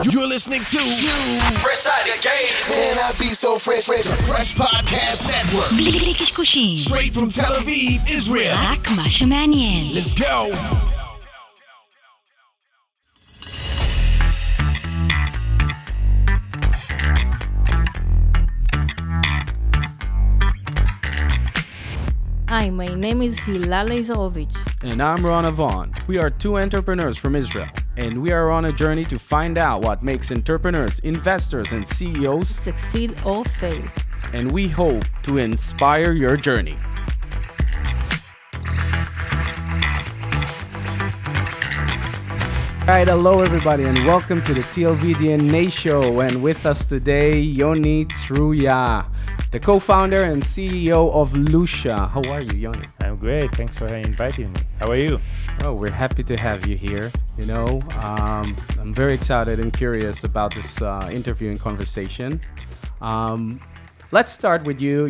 You're listening to Fresh Out the Game. Man, I be so fresh. Fresh Podcast Network. בלי קשקושים. Straight from Tel Aviv, Israel. רק מה שמעניין. Let's go. Hi, my name is Hilal Leizarovich. And I'm Rana Vaughn. We are two entrepreneurs from Israel, and we are on a journey to find out what makes entrepreneurs, investors, and CEOs Succeed or fail. and we hope to inspire your journey. Alright, hello everybody and welcome to the TLV DNA show, and with us today, Yoni Truya, the co-founder and CEO of Lusha. How are you, Yoni? I'm great. Thanks for inviting me. How are you? Oh, we're happy to have you here. You know, I'm very excited and curious about this interview and conversation. Let's start with you,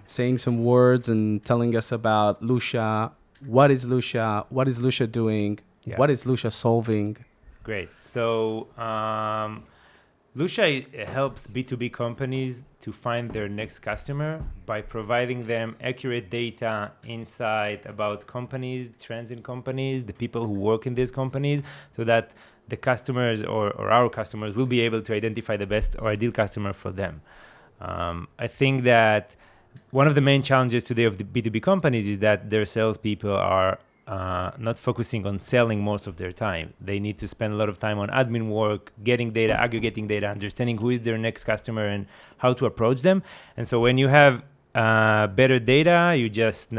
saying some words and telling us about Lusha. What is Lusha? What is Lusha doing? Yeah. What is Lusha solving? Great. So, Lusha helps B2B companies to find their next customer by providing them accurate data, insight about companies, trends in companies, the people who work in these companies, so that the customers or our customers will be able to identify the best or ideal customer for them. I think that one of the main challenges today of the B2B companies is that their salespeople are not focusing on selling most of their time. They need to spend a lot of time on admin work, getting data, aggregating data, understanding who is their next customer and how to approach them. And so when you have better data, you just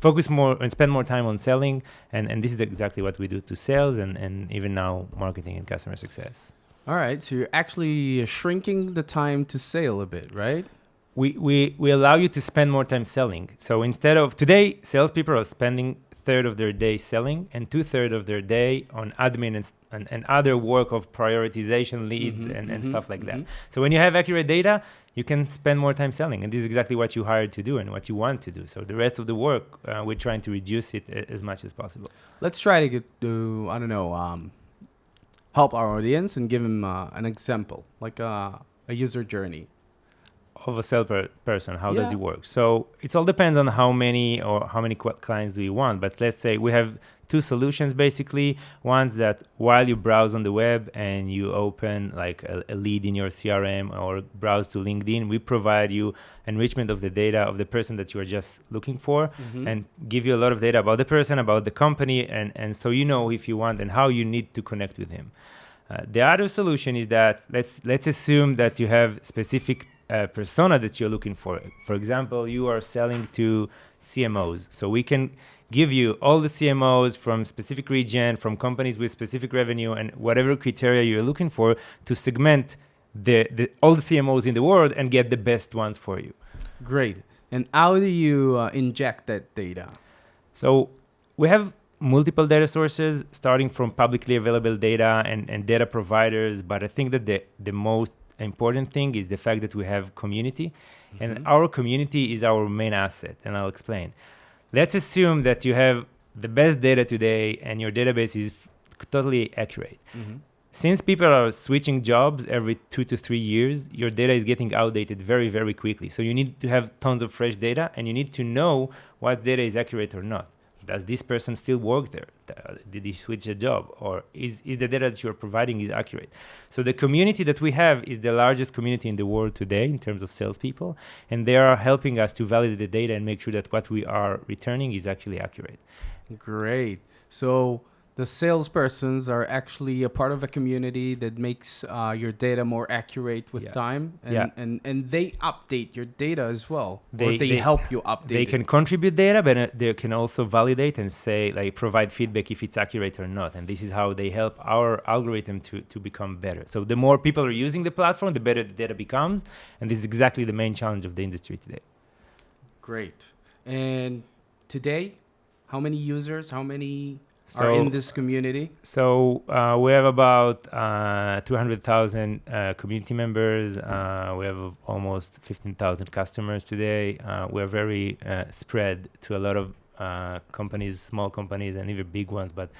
focus more and spend more time on selling. And this is exactly what we do to sales and even now marketing and customer success. All right, so you're actually shrinking the time to sale a bit, right? We allow you to spend more time selling. So instead of today, salespeople are spending third of their day selling and 2/3 of their day on admin and other work of prioritization leads and stuff like that. So when you have accurate data, you can spend more time selling. And this is exactly what you hired to do and what you want to do. So the rest of the work, we're trying to reduce it as much as possible. Let's try to help our audience and give them an example, like a user journey. Of a salesperson, how does Yeah. it work? So it all depends on how many clients do you want. But let's say we have two solutions basically. One's that while you browse on the web and you open like a lead in your CRM or browse to LinkedIn, we provide you enrichment of the data of the person that you are just looking for and give you a lot of data about the person, about the company, and so you know if you want and how you need to connect with him. The other solution is that let's assume that you have specific persona that you're looking for. For example, you are selling to CMOs. So we can give you all the CMOs from specific region, from companies with specific revenue and whatever criteria you're looking for to segment all the CMOs in the world and get the best ones for you. Great. And how do you inject that data? So we have multiple data sources starting from publicly available data and data providers, but I think that the most important thing is the fact that we have community and our community is our main asset, and I'll explain. Let's assume that you have the best data today and your database is totally accurate. Since people are switching jobs every 2 to 3 years, your data is getting outdated very, very quickly. So you need to have tons of fresh data and you need to know what data is accurate or not. Does this person still work there? Did he switch a job? Or is the data that you're providing is accurate? So the community that we have is the largest community in the world today in terms of salespeople. And they are helping us to validate the data and make sure that what we are returning is actually accurate. Great. So the salespersons are actually a part of a community that makes your data more accurate with time, and they update your data as well. They help you update. They can contribute data, but they can also validate and say, like, provide feedback if it's accurate or not. And this is how they help our algorithm to become better. So the more people are using the platform, the better the data becomes. And this is exactly the main challenge of the industry today. Great. And today, how many users? How many are in this community? So we have about 200,000 community members. We have almost 15,000 customers today. We are very spread to a lot of companies, small companies, and even big ones. But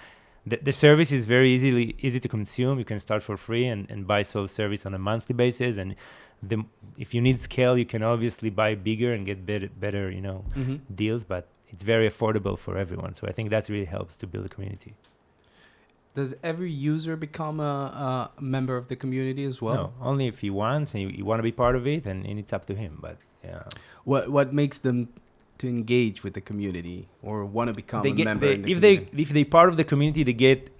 the service is very easy to consume. You can start for free and buy self-service on a monthly basis. And if you need scale, you can obviously buy bigger and get better deals. But it's very affordable for everyone. So I think that really helps to build a community. Does every user become a member of the community as well? No, only if he wants and you want to be part of it, and it's up to him. But yeah, What makes them to engage with the community or want to become a member? If they're part of the community, they get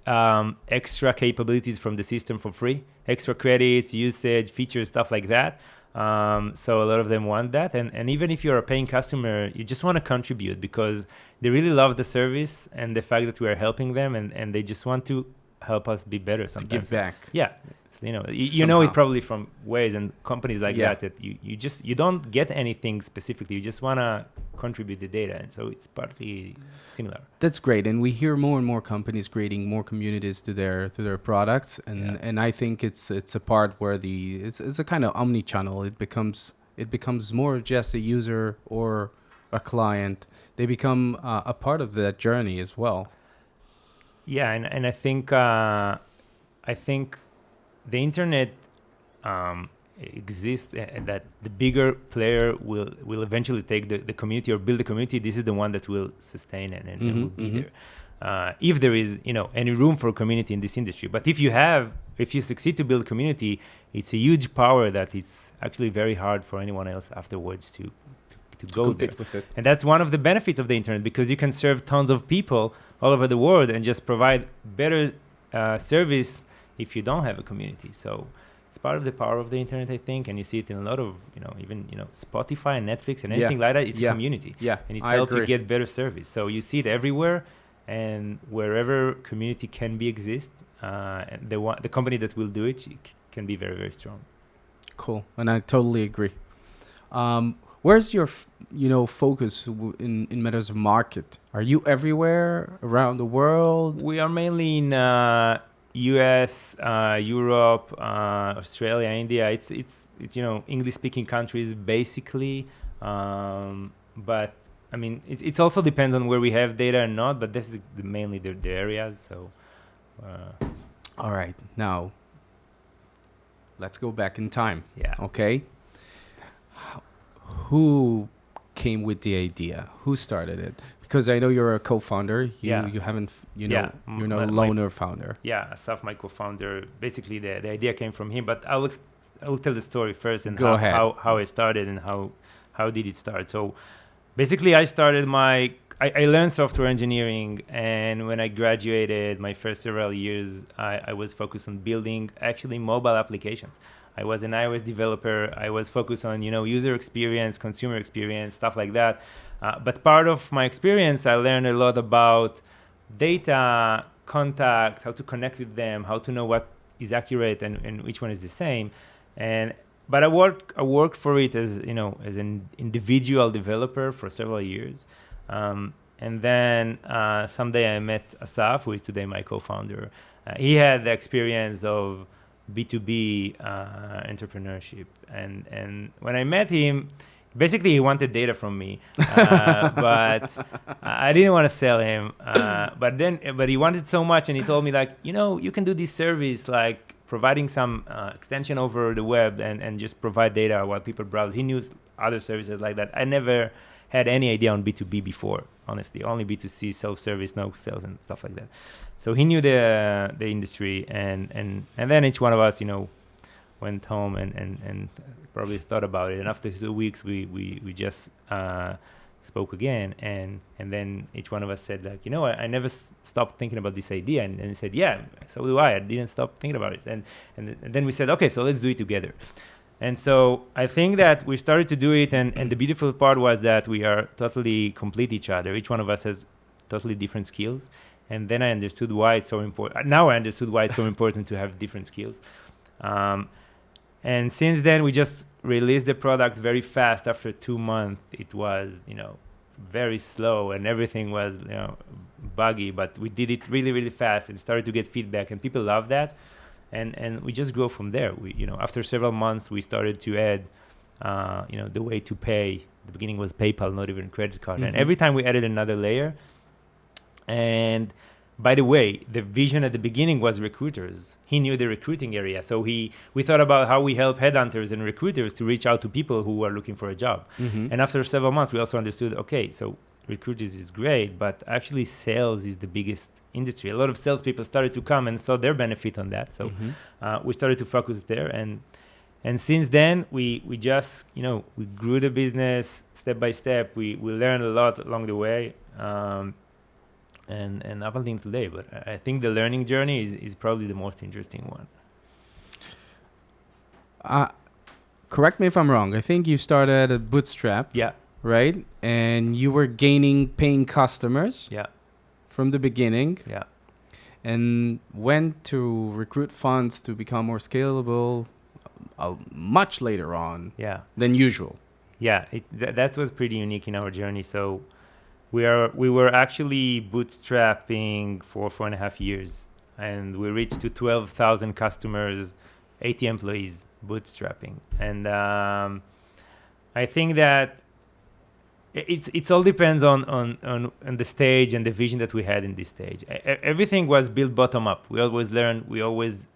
extra capabilities from the system for free, extra credits, usage, features, stuff like that. So a lot of them want that, and even if you're a paying customer, you just want to contribute because they really love the service and the fact that we are helping them, and they just want to help us be better sometimes. Give back. Yeah. You know it probably from ways and companies like that you don't get anything specifically. You just want to contribute the data, and so it's partly similar. That's great, and we hear more and more companies creating more communities to their products, and I think it's a part where it's a kind of omni-channel. It becomes more just a user or a client. They become a part of that journey as well. Yeah, and I think the internet exists, and that the bigger player will eventually take the community or build the community. This is the one that will sustain and will be there. If there is any room for community in this industry. But if you succeed to build community, it's a huge power that it's actually very hard for anyone else afterwards to go there. With it. And that's one of the benefits of the internet, because you can serve tons of people all over the world and just provide better service if you don't have a community. So it's part of the power of the internet, I think, and you see it in a lot of even Spotify and Netflix and anything like that. It's community, and it's helped you get better service. So you see it everywhere, and wherever community can exist, and the company that will do it can be very, very strong. Cool, and I totally agree. Where's your focus in matters of market? Are you everywhere around the world? We are mainly in US, Europe, Australia, India. It's English speaking countries basically, but I mean it also depends on where we have data or not, but this is mainly the areas. So all right, now let's go back in time. Okay, who came with the idea? Who started it? Because I know you're a co-founder. You haven't, you're not a loner founder. Yeah, Asaf, my co-founder. Basically, the idea came from him. But I will tell the story first and how I started and how did it start. So basically, I learned software engineering, and when I graduated, my first several years, I was focused on building actually mobile applications. I was an iOS developer. I was focused on user experience, consumer experience, stuff like that. But part of my experience, I learned a lot about data, contact, how to connect with them, how to know what is accurate and which one is the same. But I worked for it as an individual developer for several years. And then someday I met Asaf, who is today my co-founder. He had the experience of B2B entrepreneurship. And when I met him, basically he wanted data from me, but I didn't want to sell him. But he wanted so much, and he told me you can do this service like providing some extension over the web and just provide data while people browse. He knew other services like that. I never had any idea on B2B before, honestly. Only B2C, self-service, no sales and stuff like that. So he knew the industry, and then each one of us, went home and probably thought about it. And after 2 weeks, we just spoke again, and then each one of us said I never stopped thinking about this idea, and he said, yeah, so do I didn't stop thinking about it, and then we said, okay, so let's do it together. And so I think that we started to do it, and the beautiful part was that we are totally complete each other. Each one of us has totally different skills, and then I understood why it's so important. Now I understood why it's so important to have different skills. And since then, we just released the product very fast. After 2 months, it was, very slow, and everything was, buggy. But we did it really, really fast, and started to get feedback, and people love that. And we just grow from there. We, after several months, we started to add, the way to pay. The beginning was PayPal, not even credit card. Mm-hmm. And every time we added another layer, by the way, the vision at the beginning was recruiters. He knew the recruiting area. So we thought about how we help headhunters and recruiters to reach out to people who are looking for a job. And after several months, we also understood, okay, so recruiters is great, but actually sales is the biggest industry. A lot of salespeople started to come and saw their benefit on that. So we started to focus there. And since then, we just, we grew the business step by step. We learned a lot along the way. And up until today, but I think the learning journey is probably the most interesting one. Correct me if I'm wrong. I think you started at Bootstrap. Yeah. Right? And you were gaining paying customers. Yeah. From the beginning. Yeah. And went to recruit funds to become more scalable much later on. Yeah. Than usual. Yeah. That was pretty unique in our journey. So we were actually bootstrapping for 4.5 years, and we reached to 12,000 customers, 80 employees bootstrapping. And I think that it's all depends on the stage and the vision that we had in this stage. Everything was built bottom up. We always learned. We always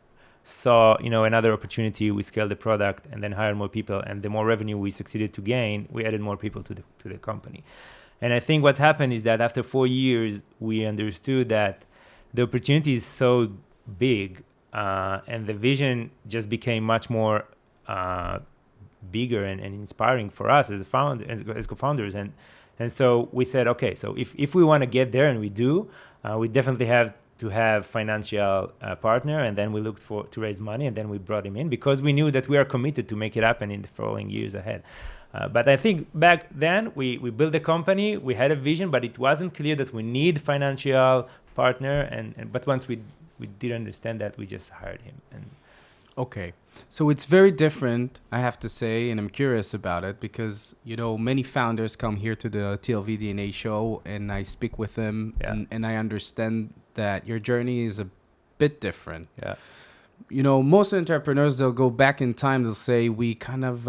saw another opportunity. We scaled the product and then hired more people. And the more revenue we succeeded to gain, we added more people to the company. And I think what happened is that after 4 years, we understood that the opportunity is so big, and the vision just became much more bigger and inspiring for us as co-founders. And so we said, okay, so if we want to get there, and we do, we definitely have to have financial partner. And then we looked to raise money, and then we brought him in because we knew that we are committed to make it happen in the following years ahead. But I think back then we built a company, we had a vision, but it wasn't clear that we need financial partner. But once we did understand that, we just hired him. Okay, so it's very different, I have to say, and I'm curious about it because many founders come here to the TLV DNA show, and I speak with them, and I understand that your journey is a bit different. Yeah. Most entrepreneurs, they'll go back in time. They'll say, we kind of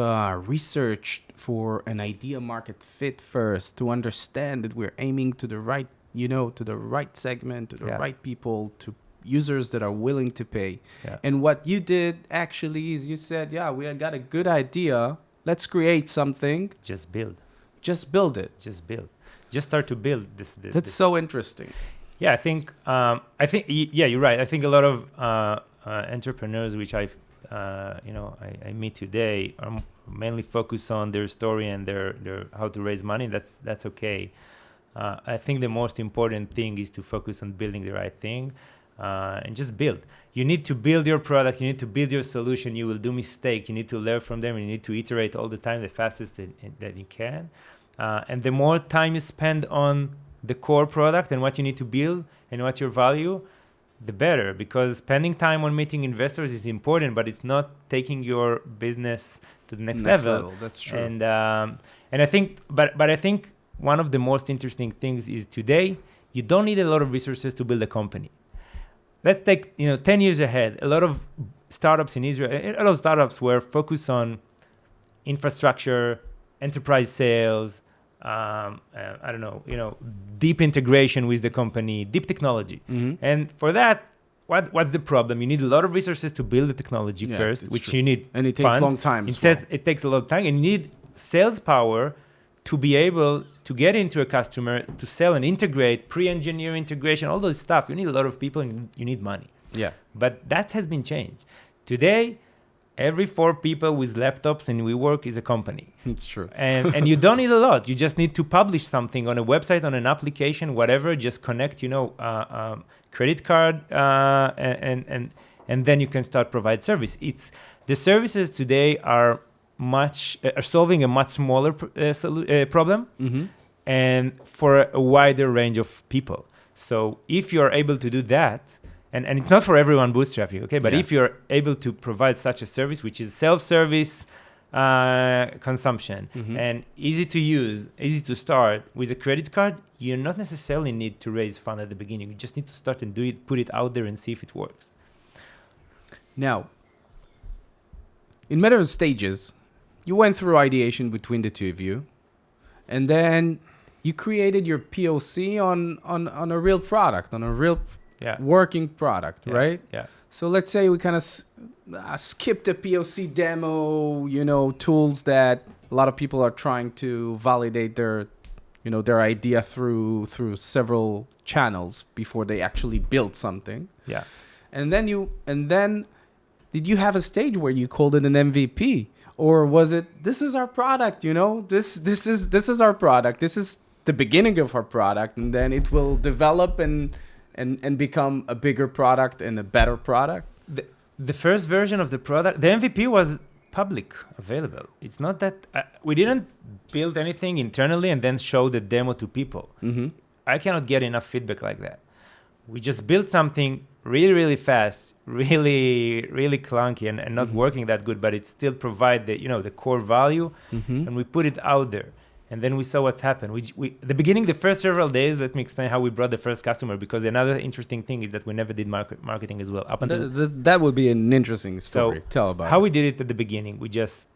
researched for an idea market fit first to understand that we're aiming to the right, to the right segment, to the right people, to users that are willing to pay. Yeah. And what you did actually is you said, we got a good idea. Let's create something. Just build. Just build it. Just build. Just start to build this. That's so interesting. Yeah, I think you're right. I think a lot of entrepreneurs, which I meet today, are mainly focused on their story and their how to raise money. That's okay. I think the most important thing is to focus on building the right thing, and just build. You need to build your product. You need to build your solution. You will do mistakes. You need to learn from them. You need to iterate all the time, the fastest that you can. And the more time you spend on the core product and what you need to build and what's your value, the better, because spending time on meeting investors is important, but it's not taking your business to the next level. That's true. And I think, but I think one of the most interesting things is today you don't need a lot of resources to build a company. Let's take 10 years ahead. A lot of startups in Israel, a lot of startups were focused on infrastructure, enterprise sales. Deep integration with the company, deep technology. Mm-hmm. And for that, what's the problem? You need a lot of resources to build the technology first, which true. You need and it funds. takes long time. It takes a lot of time, and you need sales power to be able to get into a customer, to sell and integrate, pre-engineer integration, all those stuff. You need a lot of people, and you need money. Yeah. But that has been changed. Today, every 4 people with laptops in WeWork is a company. It's true. And you don't need a lot. You just need to publish something on a website, on an application, whatever. Just connect, credit card, and then you can start provide service. The services today are solving a much smaller problem, Mm-hmm. and for a wider range of people. So if you are able to do that, and it's not for everyone bootstrapping, okay? But if you're able to provide such a service, which is self-service consumption, Mm-hmm. and easy to use, easy to start with a credit card, you not necessarily need to raise fund at the beginning. You just need to start and do it, put it out there and see if it works. Now, in matter of stages, you went through ideation between the two of you, and then you created your POC on a real product, on a real Yeah. working product, Yeah. right? Yeah. So let's say we kind of skip the POC demo, tools that a lot of people are trying to validate their idea through several channels before they actually build something. Yeah. And then did you have a stage where you called it an MVP, or was it, this is our product, this is our product, this is the beginning of our product, and then it will develop and become a bigger product and a better product? The first version of the product, the MVP was public available. It's not that we didn't build anything internally and then show the demo to people. Mm-hmm. I cannot get enough feedback like that. We just built something really, really fast, really, really clunky and not working that good, but it still provide the core value, and we put it out there. And then we saw what's happened. The beginning, the first several days, let me explain how we brought the first customer, because another interesting thing is that we never did marketing as well. Up until That would be an interesting story. Tell about how it. we did it at the beginning. We just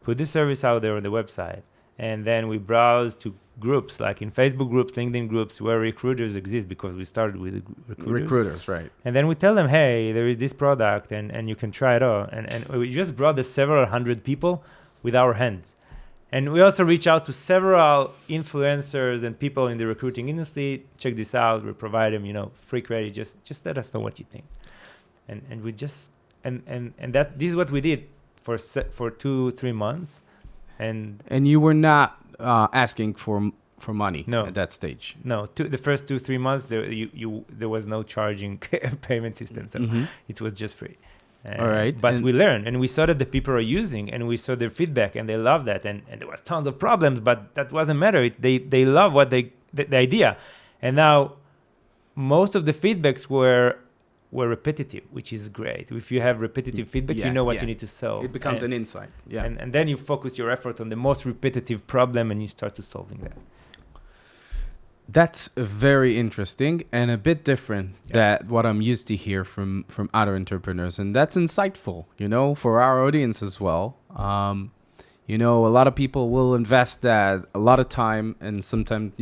put the service out there on the website, and then we browsed to groups, like in Facebook groups, LinkedIn groups, where recruiters exist, because we started with Recruiters, right. And then we tell them, hey, there is this product, and you can try it out. And we just brought the several hundred people with our hands. And we also reach out to several influencers and people in the recruiting industry. Check this out. We provide them, free credit. Just let us know what you think. And we just and that this is what we did for 2-3 months. And you were not asking for money at that stage. No, the first 2-3 months there was no charging payment system, so it was just free. All right. But we learned, and we saw that the people are using, and we saw their feedback, and they love that. And there was tons of problems, but that wasn't matter. They love what the idea. And now most of the feedbacks were repetitive, which is great. If you have repetitive feedback, you know what you need to solve. It becomes an insight. Yeah. And then you focus your effort on the most repetitive problem, and you start to solving that. That's very interesting and a bit different than what I'm used to hear from other entrepreneurs, and that's insightful, for our audience as well. A lot of people will invest a lot of time, and sometimes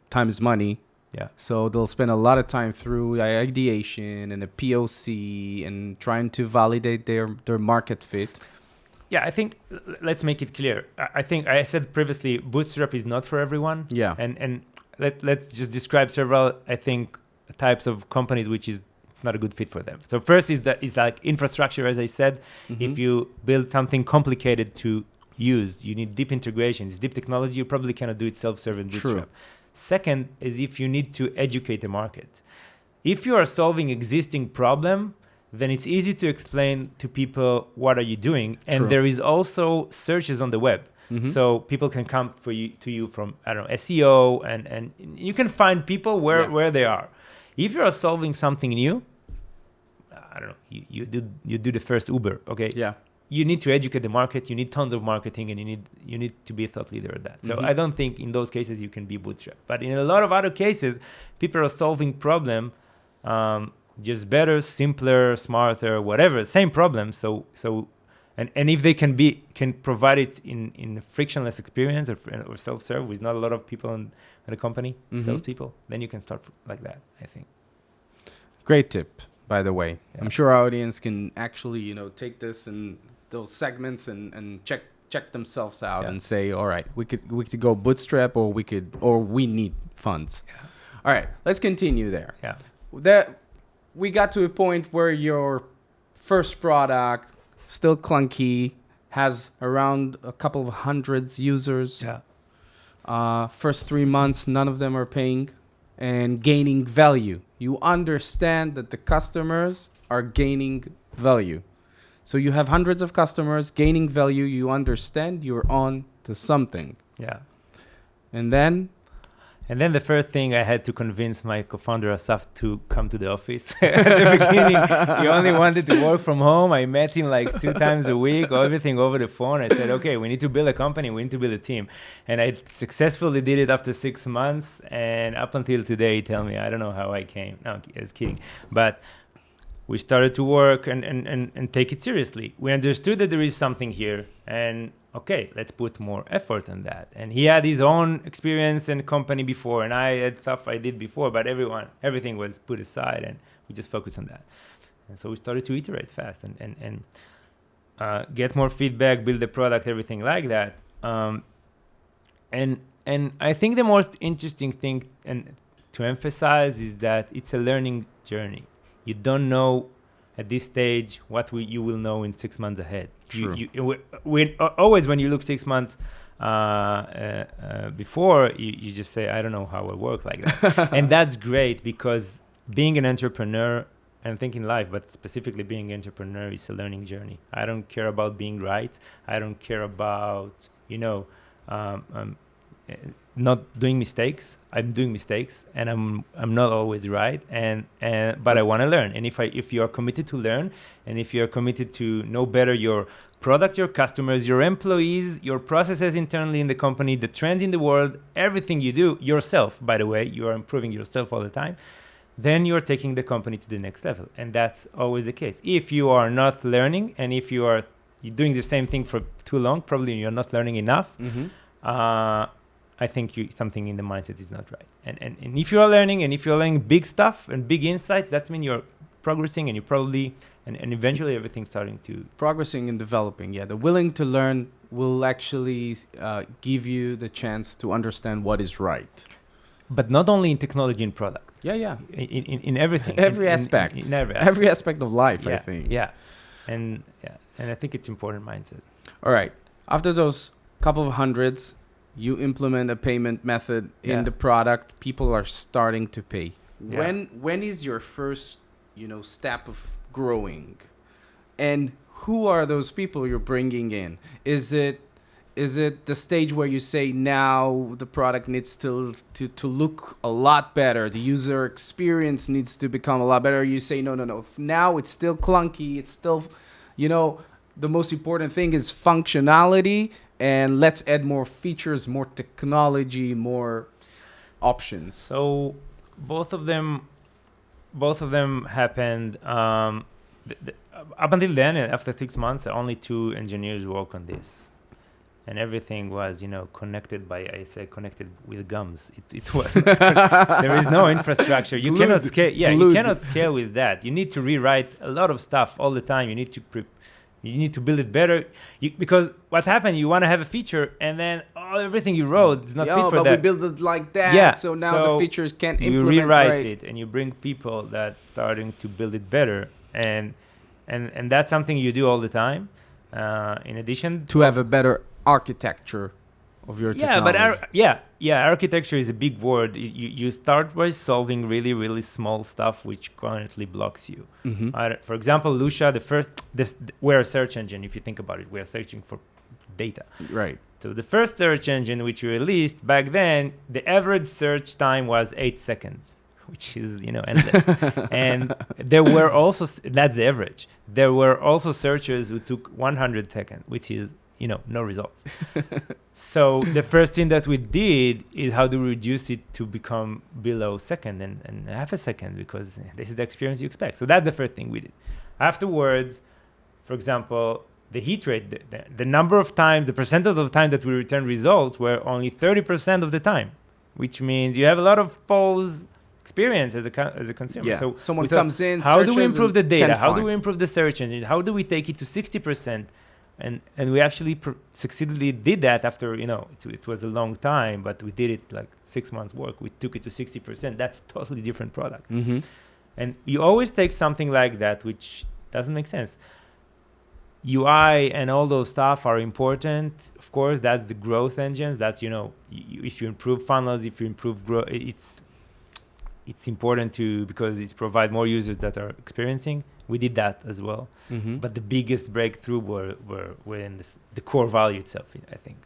time is money. Yeah. So they'll spend a lot of time through ideation and a POC and trying to validate their market fit. Yeah, I think let's make it clear. I think I said previously, bootstrap is not for everyone. Yeah. And let's just describe several, I think, types of companies it's not a good fit for them. So first is like infrastructure, as I said. If you build something complicated to use, you need deep integrations, deep technology. You probably cannot do it self-serve in bootstrap. True. Second is if you need to educate the market. If you are solving existing problem, then it's easy to explain to people what are you doing. And True. there is also searches on the web. So people can come to you from, I don't know, SEO, and you can find people where they are. If you are solving something new, I don't know, you do the first Uber, okay? Yeah. You need to educate the market. You need tons of marketing, and you need to be a thought leader at that. So I don't think in those cases you can be bootstrap. But in a lot of other cases, people are solving problem just better, simpler, smarter, whatever, same problem. So and if they can provide it in a frictionless experience or self-serve with not a lot of people in the company, salespeople, then you can start like that, I think. Great tip, by the way. Yeah. I'm sure our audience can actually, take this and those segments and check themselves out and say, all right, we could go bootstrap, or we need funds. Yeah. All right, let's continue there. Yeah. We got to a point where your first product, still clunky, has around a couple of hundreds users. Yeah. First 3 months, none of them are paying and gaining value. You understand that the customers are gaining value. So you have hundreds of customers gaining value. You understand you're on to something. Yeah. And then the first thing, I had to convince my co-founder Asaf to come to the office. At the beginning, he only wanted to work from home. I met him like 2 times a week, everything over the phone. I said, okay, we need to build a company. We need to build a team. And I successfully did it after 6 months. And up until today, he tell me, I don't know how I came. No, I was kidding. But we started to work and take it seriously. We understood that there is something here. And okay, let's put more effort on that. And he had his own experience and company before, and I had stuff I did before, but everything was put aside, and we just focused on that. And so we started to iterate fast and get more feedback, build the product, everything like that. And I think the most interesting thing and to emphasize is that it's a learning journey. You don't know at this stage what you will know in 6 months ahead. True. Always when you look 6 months before, you just say, I don't know how it work like that. And that's great, because being an entrepreneur, and think in life, but specifically being an entrepreneur, is a learning journey. I don't care about being right. I don't care about, not doing mistakes. I'm doing mistakes, and I'm not always right. But I want to learn. And if you are committed to learn, and if you are committed to know better your product, your customers, your employees, your processes internally in the company, the trends in the world, everything you do yourself. By the way, you are improving yourself all the time. Then you're taking the company to the next level, and that's always the case. If you are not learning, and if you're doing the same thing for too long, probably you're not learning enough. I think something in the mindset is not right. And if you are learning, and if you're learning big stuff and big insight, that means you're progressing, and you probably and eventually everything's starting to Progressing and developing. Yeah, the willing to learn will actually give you the chance to understand what is right. But not only in technology and product. Yeah. In everything. Every aspect. In every aspect. Every aspect of life, Yeah, I think. Yeah. And I think it's important mindset. All right. After those couple of hundreds, you implement a payment method in the product. People are starting to pay. Yeah. When is your first, step of growing? And who are those people you're bringing in? Is it the stage where you say now the product needs to look a lot better, the user experience needs to become a lot better? You say no. Now it's still clunky. It's still, the most important thing is functionality, and let's add more features, more technology, more options. So both of them happened. Up until then, after 6 months, only 2 engineers work on this. And everything was, connected with gums. It was there is no infrastructure. You cannot scale. Yeah, you cannot scale with that. You need to rewrite a lot of stuff all the time. You need to build it better. Because what happened? You want to have a feature, and then everything you wrote is not fit for that. But we build it like that. Yeah. So now the features can't you implement rewrite it, and you bring people that's starting to build it better, and that's something you do all the time. In addition to have a better architecture of your technology. Architecture is a big word. You start by solving really, really small stuff which currently blocks you. For example, Lucia, we're a search engine. If you think about it, we are searching for data. Right. So the first search engine which we released back then, the average search time was 8 seconds, which is endless. And there were also that's the average. There were also searchers who took 100 seconds, which is no results. So the first thing that we did is how to reduce it to become below second and half a second, because this is the experience you expect. So that's the first thing we did. Afterwards, for example, the hit rate, the number of times, the percentage of the time that we return results were only 30% of the time, which means you have a lot of false experience as a consumer. Yeah. So someone comes in, how do we improve the data? How do find. we improve the search engine? How do we take it to 60%? And we actually succeedingly did that after, it was a long time, but we did it like 6 months work. We took it to 60%. That's a totally different product. Mm-hmm. And you always take something like that, which doesn't make sense. UI and all those stuff are important. Of course, that's the growth engines. That's, if you improve funnels, if you improve growth, it's important because it's provide more users that are experiencing. We did that as well. Mm-hmm. But the biggest breakthrough were in the core value itself, I think.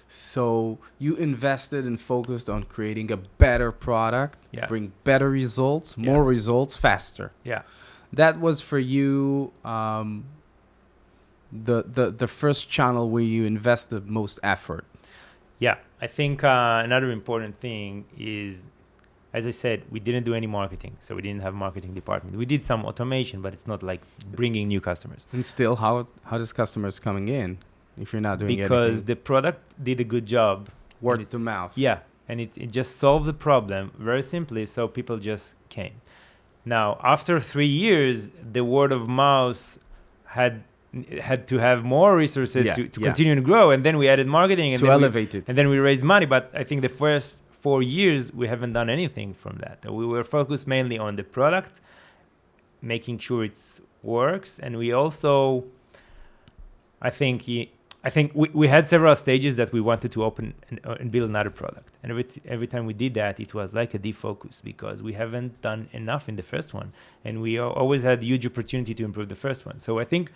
So you invested and focused on creating a better product, bring better results, more results, faster. Yeah. That was for you the first channel where you invest the most effort. Yeah. I think another important thing is, as I said, we didn't do any marketing, so we didn't have a marketing department. We did some automation, but it's not like bringing new customers. And still, how does customers coming in? if you're not doing because anything. the product did a good job. Word and to mouth. Yeah, and it just solved the problem very simply, so people just came. Now, after 3 years, the word of mouth had to have more resources Yeah, to yeah. continue to grow, and then we added marketing, and To then elevate it. and then we raised money. But I think the first 4 years we haven't done anything from that. We were focused mainly on the product, making sure it works, and we also, I think we had several stages that we wanted to open and build another product, and every time we did that, it was like a defocus because we haven't done enough in the first one, and we always had huge opportunity to improve the first one. So I think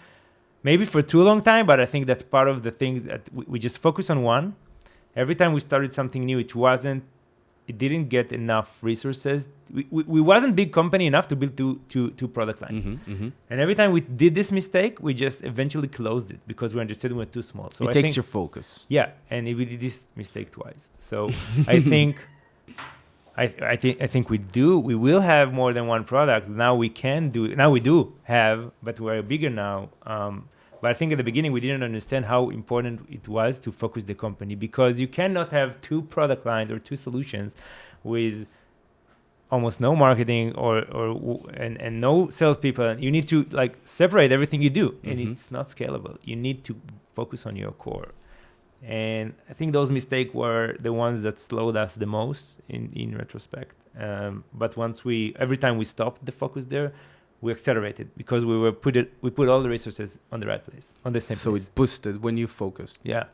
maybe for too long time, but I think that's part of the thing that we just focus on one. Every time we started something new, it didn't get enough resources. We wasn't big company enough to build two product lines. And every time we did this mistake, we just eventually closed it because we understood we were too small. So It I takes think, your focus. yeah, and we did this mistake twice. So I think I think we will have more than one product. Now we do have, but we're bigger now. But I think at the beginning we didn't understand how important it was to focus the company, because you cannot have two product lines or two solutions with almost no marketing and no salespeople. You need to like separate everything you do, and it's not scalable. You need to focus on your core. And I think those mistakes were the ones that slowed us the most in retrospect. But every time we stopped the focus there, we accelerated because we put all the resources on the right place, on the same place. So it boosted when you focused. Yeah.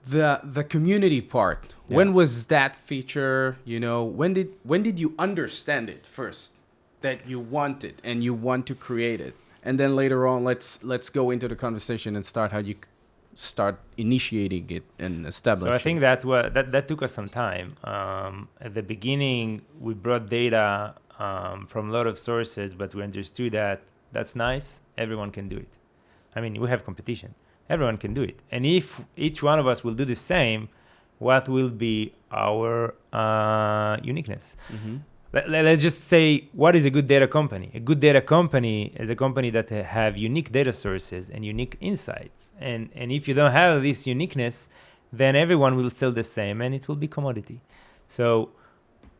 The community part. Yeah. When was that feature? When did you understand it first that you want it and you want to create it? And then later on, let's go into the conversation and start how you start initiating it and establishing. So I think that took us some time. At the beginning, we brought data from a lot of sources, but we understood that that's nice. Everyone can do it. I mean, we have competition. Everyone can do it. And if each one of us will do the same, what will be our uniqueness? Let's just say, what is a good data company? A good data company is a company that have unique data sources and unique insights. And if you don't have this uniqueness, then everyone will sell the same and it will be commodity. So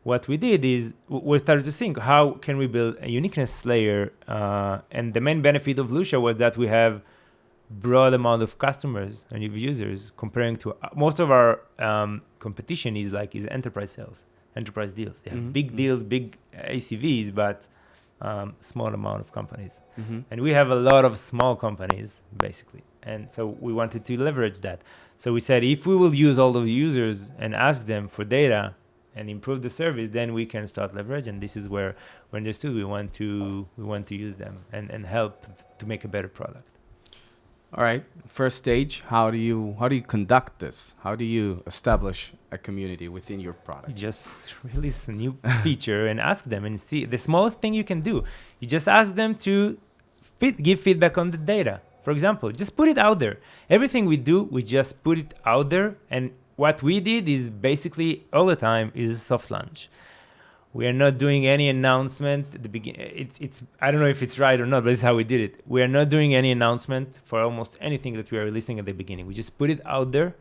what we did is we started to think, how can we build a uniqueness layer? And the main benefit of Lucia was that we have broad amount of customers and users comparing to most of our competition is enterprise sales, enterprise deals. They have big deals, big ACVs, but small amount of companies. And we have a lot of small companies, basically. And so we wanted to leverage that. So we said, if we will use all the users and ask them for data and improve the service, then we can start leverage. And this is where we understood we want to use them and help to make a better product. All right. First stage, how do you conduct this? How do you establish a community within your product? You just release a new feature and ask them and see. The smallest thing you can do, you just ask them to give feedback on the data. For example, just put it out there. Everything we do, we just put it out there. And what we did is basically all the time is soft launch. We are not doing any announcement at the beginning. It's I don't know if it's right or not, but this is how we did it. We are not doing any announcement for almost anything that we are releasing at the beginning. We just put it out there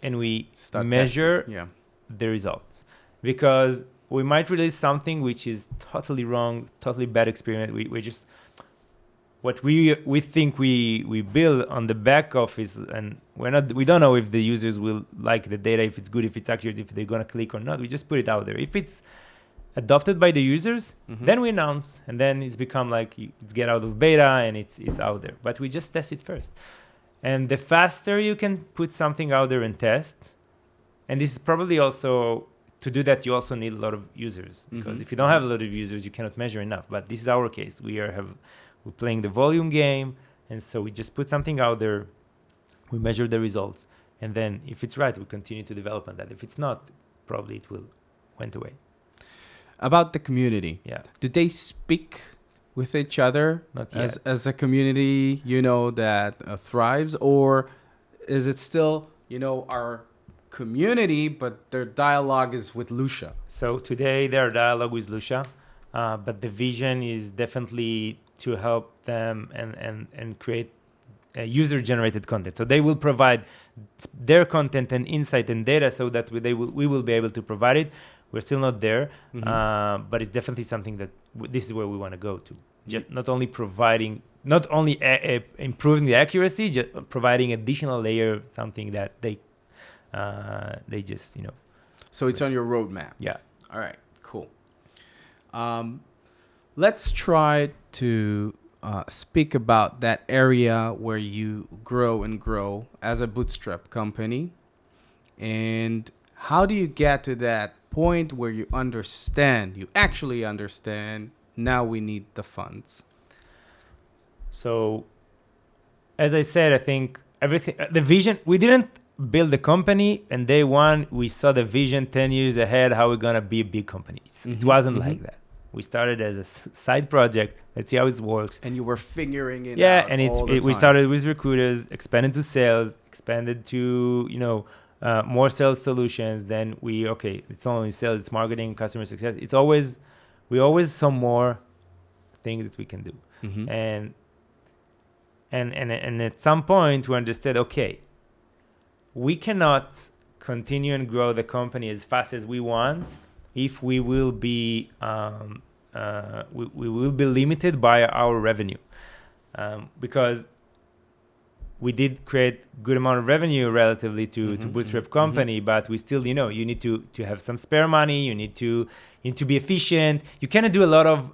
and we measure the results. Because we might release something which is totally wrong, totally bad experience. We just what we think we build on the back office, and we don't know if the users will like the data, if it's good, if it's accurate, if they're gonna click or not. We just put it out there. If it's adopted by the users, then we announce, and then it's become like it's get out of beta and it's out there. But we just test it first. And the faster you can put something out there and test, and this is probably also, to do that you also need a lot of users, because if you don't have a lot of users, you cannot measure enough. But this is our case. We're playing the volume game, and so we just put something out there, we measure the results, and then if it's right, we continue to develop on that. If it's not, probably it will went away. About the community. Yeah. Do they speak with each other Not yet. as a community, that thrives? Or is it still, our community, but their dialogue is with Lucia? So today their dialogue with Lucia, but the vision is definitely to help them and create user-generated content. So they will provide their content and insight and data so that we will be able to provide it. We're still not there, but it's definitely something that this is where we want to go to. Just not only improving the accuracy, just providing additional layer, something that they just, So it's on your roadmap. Yeah. All right, cool. Let's try to speak about that area where you grow as a bootstrap company. And how do you get to that point where you actually understand, now we need the funds? So, as I said, I think the vision, we didn't build the company and day one, we saw the vision 10 years ahead, how we're going to be a big company. It wasn't like that. We started as a side project. Let's see how it works. And you were figuring it out. Yeah, and we started with recruiters, expanded to sales, expanded to, more sales solutions. Then it's not only sales, it's marketing, customer success. We always saw more things that we can do. And at some point we understood, we cannot continue and grow the company as fast as we want if we will be we will be limited by our revenue, because we did create good amount of revenue relatively to bootstrap company, but we still, you need to have some spare money. You need to be efficient. You cannot do a lot of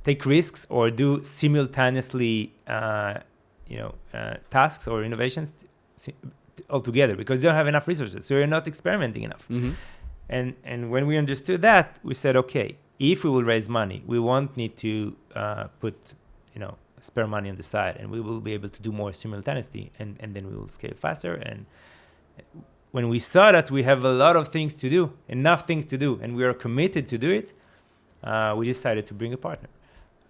take risks or do simultaneously tasks or innovations altogether, because you don't have enough resources, so you're not experimenting enough. And when we understood that, we said, if we will raise money, we won't need to put spare money on the side, and we will be able to do more simultaneously, and then we will scale faster. And when we saw that we have a lot of things to do, enough things to do, and we are committed to do it, we decided to bring a partner,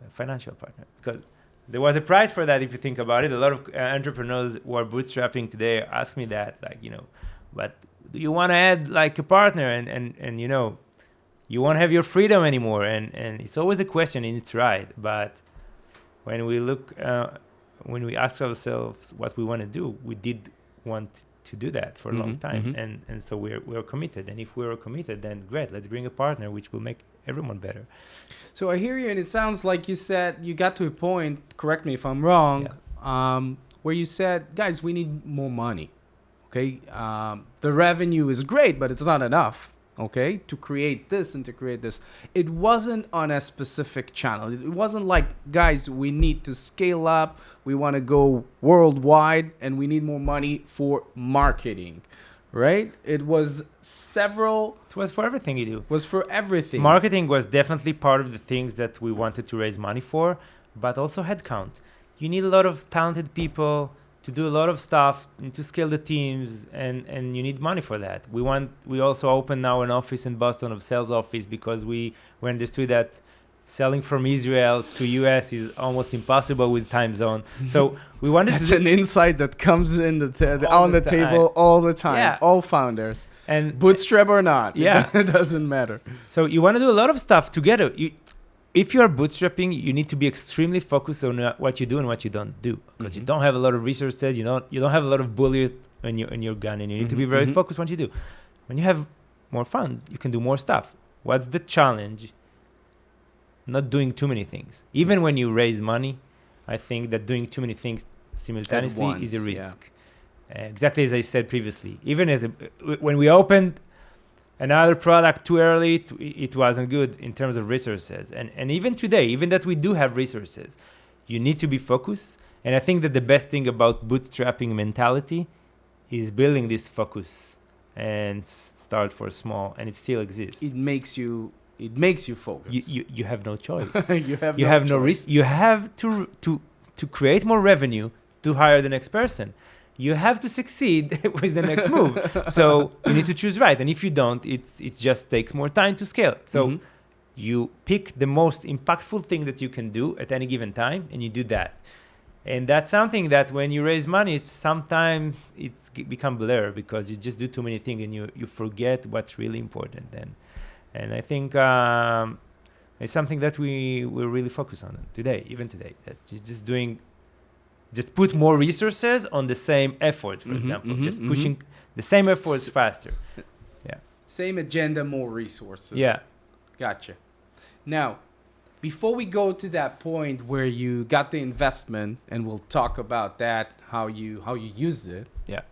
a financial partner, because there was a price for that. If you think about it, a lot of entrepreneurs who are bootstrapping today ask me that, but do you want to add like a partner, and you won't have your freedom anymore, and it's always a question, and it's right. But when we when we ask ourselves what we want to do, we did want to do that for a long time, and so we're committed. And if we're committed, then great, let's bring a partner, which will make everyone better. So I hear you, and it sounds like you said you got to a point, correct me if I'm wrong, where you said, guys, we need more money. The revenue is great, but it's not enough, to create this and to create this. It wasn't on a specific channel. It wasn't like, guys, we need to scale up, we want to go worldwide, and we need more money for marketing, right? It was several... It was for everything you do. It was for everything. Marketing was definitely part of the things that we wanted to raise money for, but also headcount. You need a lot of talented people to do a lot of stuff and to scale the teams, and you need money for that. We also open now an office in Boston, of sales office, because we understood that selling from Israel to US is almost impossible with time zone. So we wanted That's an insight that comes in on the table all the time. All founders, and bootstrap or not, it doesn't matter. So you want to do a lot of stuff together. If you are bootstrapping, you need to be extremely focused on what you do and what you don't do, because you don't have a lot of resources. You don't have a lot of bullet in your gun, and you need to be very focused on what you do. When you have more funds, you can do more stuff. What's the challenge? Not doing too many things. Even when you raise money, I think that doing too many things simultaneously is a risk. Exactly as I said previously. Even when we opened another product too early, it wasn't good in terms of resources. And even today, even that we do have resources, you need to be focused. And I think that the best thing about bootstrapping mentality is building this focus and start for small, and it still exists. It makes you focus. You have no choice. you have no risk. You have to create more revenue to hire the next person. You have to succeed with the next move. So you need to choose right. And if you don't, it just takes more time to scale. So you pick the most impactful thing that you can do at any given time, and you do that. And that's something that when you raise money, sometimes it's become blur, because you just do too many things and you forget what's really important. And I think it's something that we're really focused on today, even today. That is just doing just put more resources on the same efforts, for example, just pushing the same efforts faster. Yeah. Same agenda, more resources. Yeah. Gotcha. Now, before we go to that point where you got the investment, and we'll talk about that, how you used it. Yeah.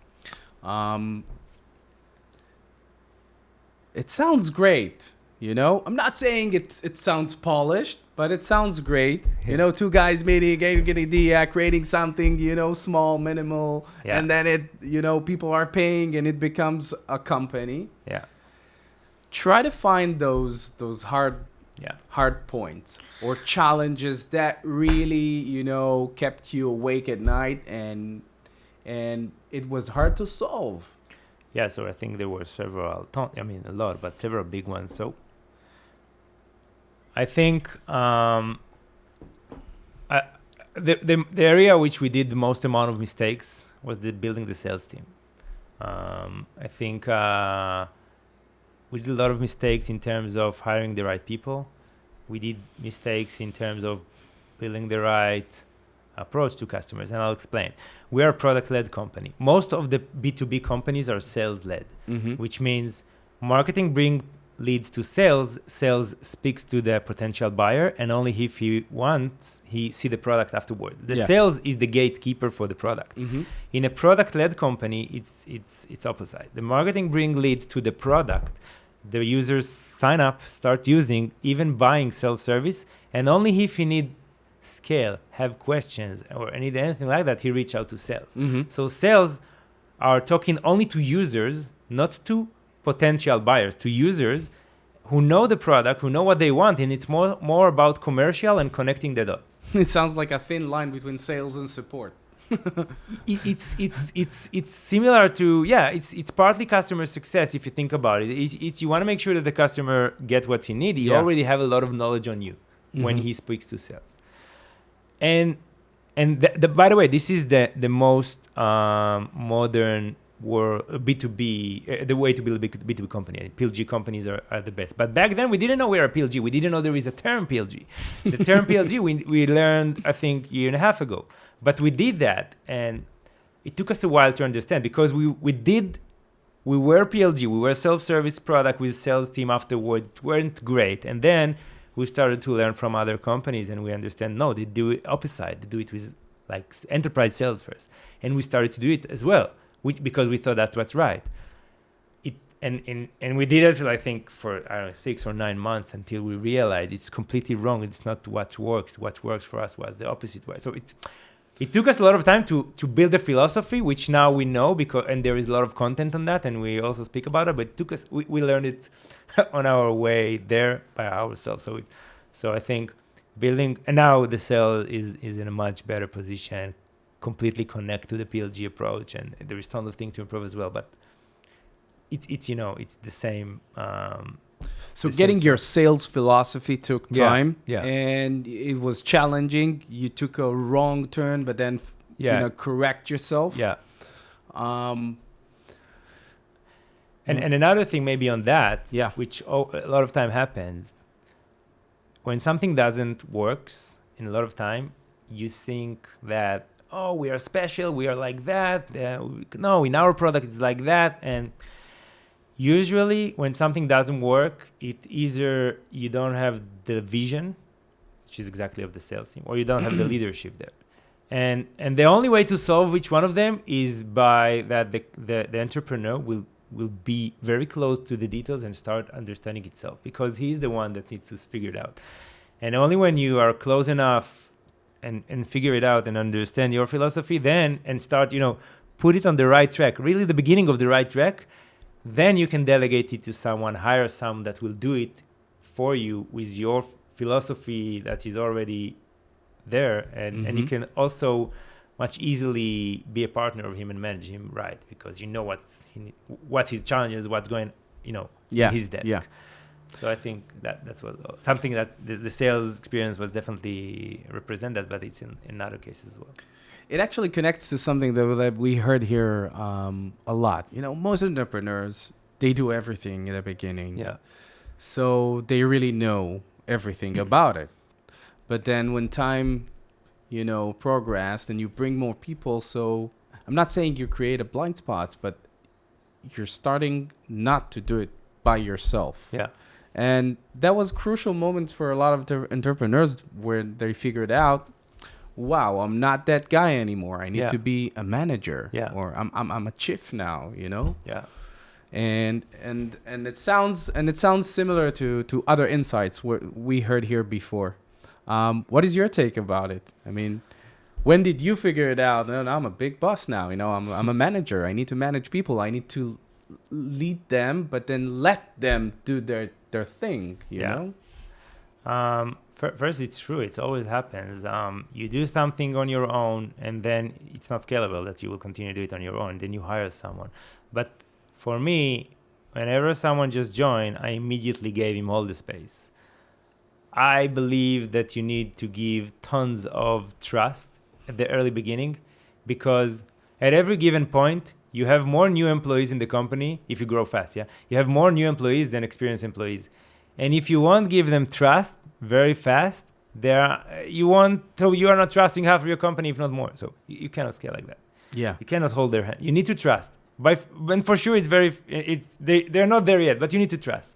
It sounds great, you know. I'm not saying it sounds polished, but it sounds great. You know, two guys meeting, getting an idea, creating something, you know, small, minimal, and then it, you know, people are paying, and it becomes a company. Yeah. Try to find those hard points or challenges that really, you know, kept you awake at night, and it was hard to solve. Yeah, so I think there were several, a lot, but several big ones. So I think the area which we did the most amount of mistakes was building the sales team. I think we did a lot of mistakes in terms of hiring the right people. We did mistakes in terms of building the right approach to customers, and I'll explain. We are a product-led company. Most of the B2B companies are sales-led, which means marketing brings leads to sales. Sales speaks to the potential buyer, and only if he wants, he see the product afterward. The sales is the gatekeeper for the product. In a product-led company, it's opposite. The marketing brings leads to the product. The users sign up, start using, even buying self-service, and only if he need scale, have questions, or need anything like that, he reach out to sales. So sales are talking only to users, not to potential buyers, to users who know the product, who know what they want, and it's more about commercial and connecting the dots. It sounds like a thin line between sales and support. It's similar to it's partly customer success if you think about it. It's you want to make sure that the customer get what he needs. He already have a lot of knowledge on you when he speaks to sales. And by the way, this is the most modern B2B, the way to build a B2B company. PLG companies are the best. But back then, we didn't know we were a PLG. We didn't know there is a term PLG. The term PLG, we learned, I think, a year and a half ago. But we did that, and it took us a while to understand, because we were PLG. We were a self-service product with sales team afterward. It weren't great. And then we started to learn from other companies, and we understand, no, they do it opposite. They do it with like enterprise sales first. And we started to do it as well, because we thought that's what's right. And we did it, I think, for 6 or 9 months until we realized it's completely wrong. It's not what works. What works for us was the opposite way. So it took us a lot of time to build a philosophy, which now we know, and there is a lot of content on that, and we also speak about it. But it took us, we learned it on our way there by ourselves. So I think building, and now the sale is in a much better position, completely connect to the PLG approach, and there is tons of things to improve as well. But it's the same. So getting your sales philosophy took time, yeah. And it was challenging. You took a wrong turn, but then correct yourself. Yeah. And another thing maybe on that, which a lot of time happens, when something doesn't works, in a lot of time, you think that, oh, we are special, we are like that. No, in our product it's like that. And usually when something doesn't work, it either you don't have the vision, which is exactly of the sales team, or you don't have the leadership there. And the only way to solve each one of them is by that the entrepreneur will be very close to the details and start understanding itself, because he's the one that needs to figure it out. And only when you are close enough and figure it out and understand your philosophy, then and start, put it on the right track, really the beginning of the right track, then you can delegate it to someone, hire someone that will do it for you with your philosophy that is already there. And you can also much easily be a partner of him and manage him right, because you know what his challenges, what's going, in his desk. Yeah. So I think that's what something that the sales experience was definitely represented, but it's in other cases as well. It actually connects to something that we heard here a lot. Most entrepreneurs, they do everything in the beginning. Yeah. So they really know everything about it. But then when time progressed and you bring more people. So I'm not saying you create a blind spot, but you're starting not to do it by yourself. Yeah. And that was crucial moments for a lot of entrepreneurs where they figured out, wow, I'm not that guy anymore. I need to be a manager. Yeah. Or I'm a chief now, Yeah. And it sounds similar to other insights we heard here before. What is your take about it? I mean, when did you figure it out? No, I'm a big boss now. I'm a manager. I need to manage people. I need to lead them, but then let them do their thing. You know. First, it's true. It always happens. You do something on your own, and then it's not scalable that you will continue to do it on your own. Then you hire someone. But for me, whenever someone just joined, I immediately gave him all the space. I believe that you need to give tons of trust at the early beginning, because at every given point, you have more new employees in the company if you grow fast. Yeah, you have more new employees than experienced employees, and if you won't give them trust very fast, you are not trusting half of your company, if not more. So you cannot scale like that. Yeah, you cannot hold their hand. You need to trust. And for sure, they're not there yet, but you need to trust.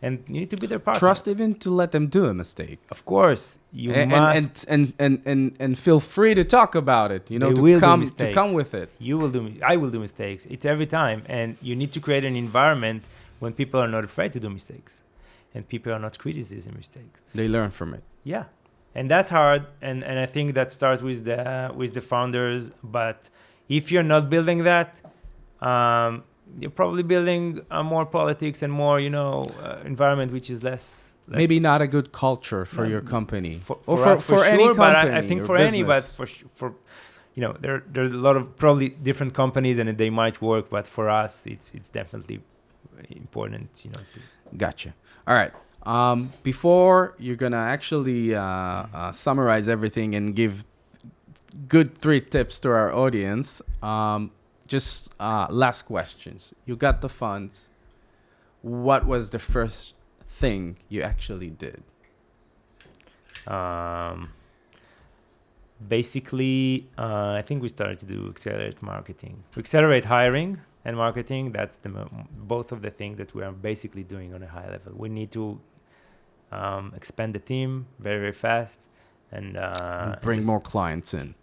And you need to be their partner. Trust even to let them do a mistake. Of course, you must. And feel free to talk about it. To come with it. I will do mistakes. It's every time, and you need to create an environment when people are not afraid to do mistakes, and people are not criticizing mistakes. They learn from it. Yeah, and that's hard. And I think that starts with the founders. But if you're not building that, you're probably building a more politics and more, environment which is less maybe not a good culture for your company for any sure, company. But I think for business. any, but for there are a lot of probably different companies and they might work, but for us, it's definitely important. Gotcha. All right. Before you're gonna actually summarize everything and give good 3 tips to our audience. Just last questions. You got the funds. What was the first thing you actually did? Basically, I think we started to do accelerate marketing. Accelerate hiring and marketing. That's both of the things that we are basically doing on a high level. We need to expand the team very, very fast and bring more clients in.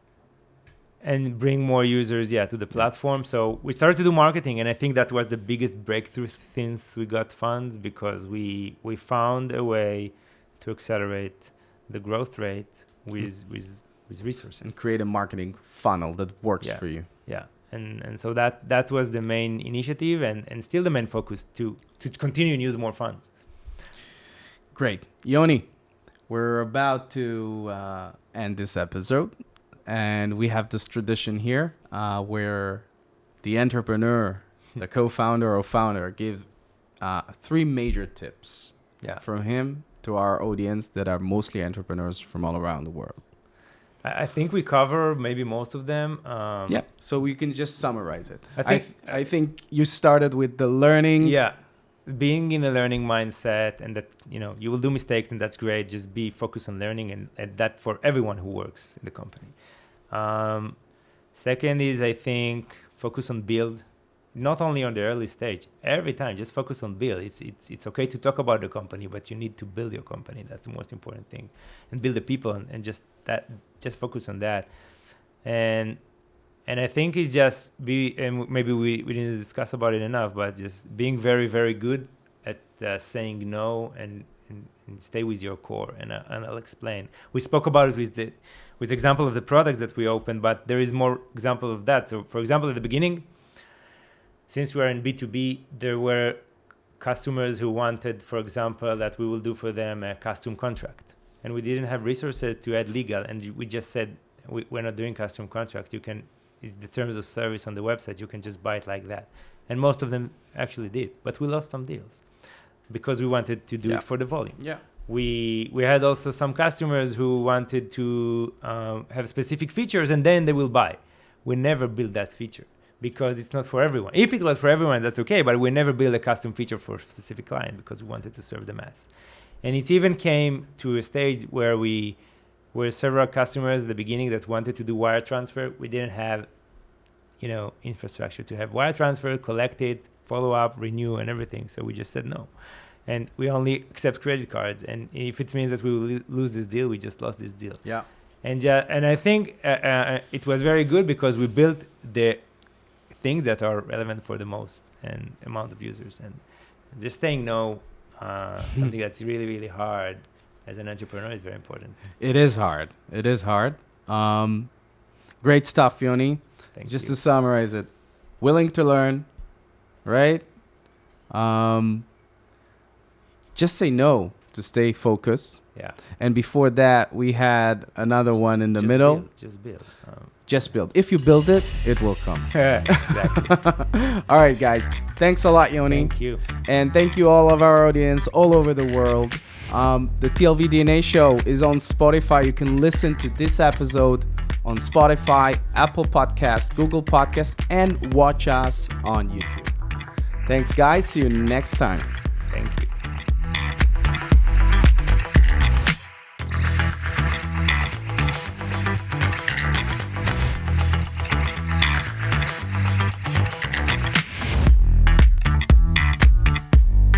And bring more users, to the platform. So we started to do marketing, and I think that was the biggest breakthrough since we got funds, because we found a way to accelerate the growth rate with resources and create a marketing funnel that works for you. Yeah, and so that was the main initiative, and still the main focus to continue and use more funds. Great, Yoni. We're about to end this episode. And we have this tradition here where the entrepreneur, the co-founder or founder, gives 3 major tips from him to our audience that are mostly entrepreneurs from all around the world. I think we cover maybe most of them. So we can just summarize it. I think you started with the learning. Yeah, being in a learning mindset, and that you will do mistakes, and that's great. Just be focused on learning, and that for everyone who works in the company. Second is, I think, focus on build, not only on the early stage. Every time, just focus on build. It's okay to talk about the company, but you need to build your company. That's the most important thing, and build the people, and just focus on that. And I think it's just and maybe we didn't discuss about it enough, but just being very, very good at saying no and stay with your core. And I'll explain. We spoke about it with the example of the product that we opened, but there is more example of that. So, for example, at the beginning, since we're in B2B, there were customers who wanted, for example, that we will do for them a custom contract. And we didn't have resources to add legal. And we just said, we're not doing custom contracts. It's the terms of service on the website. You can just buy it like that. And most of them actually did. But we lost some deals because we wanted to do it for the volume. Yeah. We had also some customers who wanted to have specific features, and then they will buy. We never built that feature because it's not for everyone. If it was for everyone, that's okay, but we never built a custom feature for a specific client because we wanted to serve the mass. And it even came to a stage where we were several customers at the beginning that wanted to do wire transfer. We didn't have, infrastructure to have wire transfer, collect it, follow up, renew, and everything. So we just said no. And we only accept credit cards. And if it means that we will lose this deal, we just lost this deal. Yeah. And I think it was very good because we built the things that are relevant for the most and amount of users. And just saying no, something that's really, really hard as an entrepreneur is very important. It is hard. Great stuff, Yoni. Thank Just you. to summarize it, willing to learn, right? Just say no to stay focused. Yeah. And before that, we had another one in the middle. Just build. Just build. If you build it, it will come. Exactly. All right, guys. Thanks a lot, Yoni. Thank you. And thank you all of our audience all over the world. The TLV DNA show is on Spotify. You can listen to this episode on Spotify, Apple Podcast, Google Podcast, and watch us on YouTube. Thanks, guys. See you next time. Thank you.